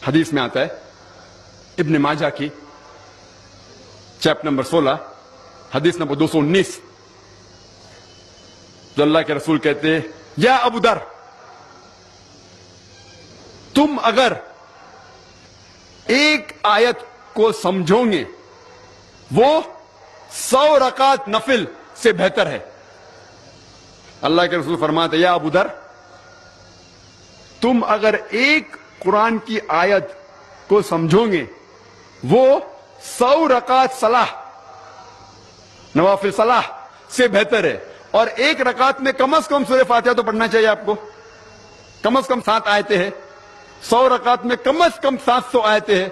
حدیث میں آتا ہے ابن ماجہ کی چیپٹر نمبر 16 حدیث نمبر 219 جو اللہ کے رسول کہتے ہیں یا ابو در تم اگر ایک آیت کو سمجھو گے وہ 100 رکعت نفل سے بہتر ہے. اللہ کے رسول فرماتے یا ابو در تم اگر ایک قرآن کی آیت کو سمجھو گے وہ 100 رکعت صلاح نوافل صلاح سے بہتر ہے. اور ایک رکعت میں کم از کم سورہ فاتحہ تو پڑھنا چاہیے آپ کو. کم از کم 7 آیتیں ہیں. 100 رکعت میں کم از کم 700 آیتیں ہیں.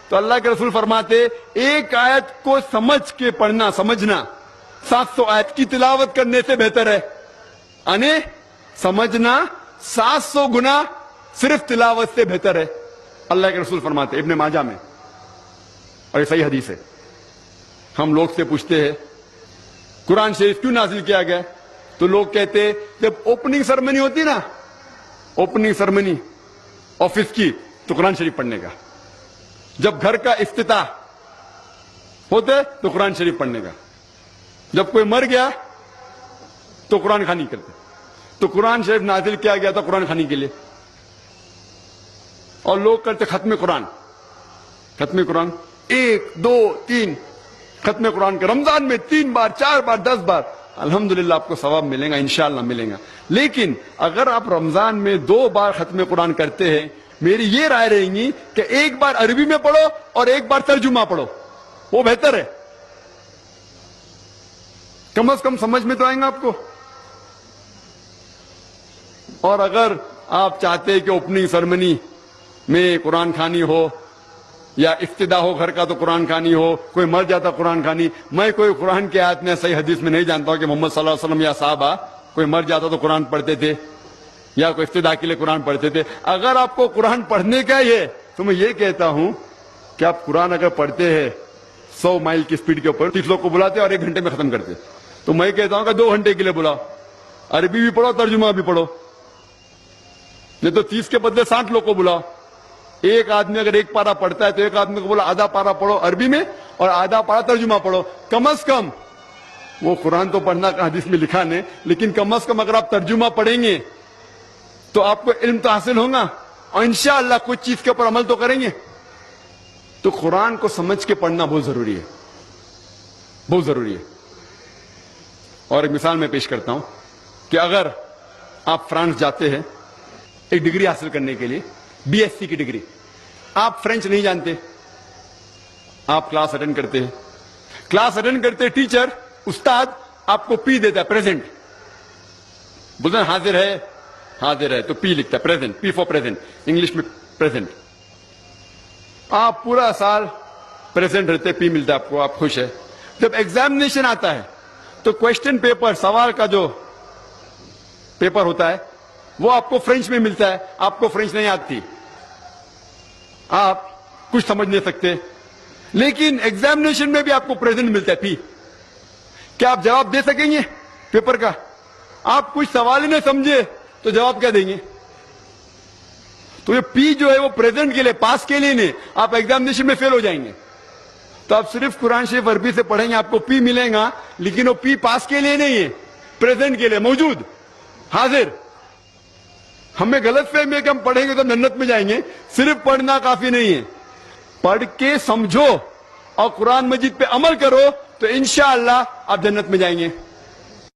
تو اللہ کے رسول فرماتے ایک آیت کو سمجھ کے پڑھنا سمجھنا 700 آیت کی تلاوت کرنے سے بہتر ہے. یعنی سمجھنا 700 گنا صرف تلاوت سے بہتر ہے. اللہ کے رسول فرماتے ابن ماجہ میں اور یہ صحیح حدیث ہے. ہم لوگ سے پوچھتے ہیں قرآن شریف کیوں نازل کیا گیا تو لوگ کہتے جب اوپننگ سرمنی ہوتی نا اوپننگ سرمنی آفس کی تو قرآن شریف پڑھنے کا. جب گھر کا افتتاح ہوتے تو قرآن شریف پڑھنے کا. جب کوئی مر گیا تو قرآن خوانی کرتے. تو قرآن شریف نازل کیا گیا تھا قرآن خوانی کے لیے. اور لوگ کرتے ختم قرآن 1 2 3 ختم قرآن کے رمضان میں 3 بار 4 بار 10 بار. الحمدللہ آپ کو ثواب ملے گا انشاءاللہ ملے گا. لیکن اگر آپ رمضان میں 2 بار ختم قرآن کرتے ہیں میری یہ رائے رہیں گی کہ ایک بار عربی میں پڑھو اور ایک بار ترجمہ پڑھو وہ بہتر ہے. کم از کم سمجھ میں تو آئیں گا آپ کو. اور اگر آپ چاہتے ہیں کہ اوپننگ سرمنی میں قرآن خوانی ہو یا افتتاح ہو گھر کا تو قرآن خوانی ہو کوئی مر جاتا قرآن خوانی. میں کوئی قرآن کی آیت میں صحیح حدیث میں نہیں جانتا ہوں کہ محمد صلی اللہ علیہ وسلم یا صحابہ کوئی مر جاتا تو قرآن پڑھتے تھے یا کوئی افتتاح کے لیے قرآن پڑھتے تھے. اگر آپ کو قرآن پڑھنے کا ہی ہے تو میں یہ کہتا ہوں کہ آپ قرآن اگر پڑھتے ہیں 100 مائل کی سپیڈ کے اوپر 30 لوگ کو بلاتے اور 1 گھنٹے میں ختم کرتے تو میں کہتا ہوں کہ 2 گھنٹے کے لیے بلاؤ. عربی بھی پڑھو ترجمہ بھی پڑھو. نہیں تو 30 کے بدلے 60 لوگ کو بلاؤ. ایک آدمی اگر 1 پارہ پڑھتا ہے تو ایک آدمی کو بولا آدھا پارہ پڑھو عربی میں اور آدھا پارہ ترجمہ پڑھو. کم از کم وہ قرآن تو پڑھنا حدیث میں لکھا نہیں لیکن کم از کم اگر آپ ترجمہ پڑھیں گے تو آپ کو علم تو حاصل ہوگا اور انشاءاللہ کچھ چیز کے اوپر عمل تو کریں گے. تو قرآن کو سمجھ کے پڑھنا بہت ضروری ہے بہت ضروری ہے. اور ایک مثال میں پیش کرتا ہوں کہ اگر آپ فرانس جاتے ہیں ایک ڈگری حاصل کرنے کے لیے BSc کی ڈگری. آپ فرینچ نہیں جانتے آپ کلاس اٹینڈ کرتے ہیں. کلاس اٹینڈ کرتے ٹیچر استاد آپ کو پی دیتا ہے پریزنٹ بولتے ہیں حاضر ہے تو پی لکھتا ہے present P for present English میں پریزنٹ. آپ پورا سال پریزنٹ رہتے پی ملتا ہے آپ کو آپ خوش ہے. جب ایگزامینیشن آتا ہے تو کوشچن پیپر سوال کا جو پیپر ہوتا ہے وہ آپ کو فرینچ میں ملتا ہے. آپ کو فرینچ نہیں آتی آپ کچھ سمجھ نہیں سکتے لیکن ایگزامینیشن میں بھی آپ کو پریزنٹ ملتا ہے پی. کیا آپ جواب دے سکیں گے پیپر کا؟ آپ کچھ سوال ہی نہیں سمجھے تو جواب کیا دیں گے؟ تو یہ پی جو ہے وہ پریزنٹ کے لیے پاس کے لیے نہیں. آپ ایگزامینیشن میں فیل ہو جائیں گے. تو آپ صرف قرآن شریف عربی سے پڑھیں گے آپ کو پی ملے گا لیکن وہ پی پاس کے لیے نہیں ہے پریزنٹ کے لیے موجود حاضر. ہمیں غلط فہمی ہے کہ ہم پڑھیں گے تو جنت میں جائیں گے. صرف پڑھنا کافی نہیں ہے پڑھ کے سمجھو اور قرآن مجید پہ عمل کرو تو انشاءاللہ آپ جنت میں جائیں گے.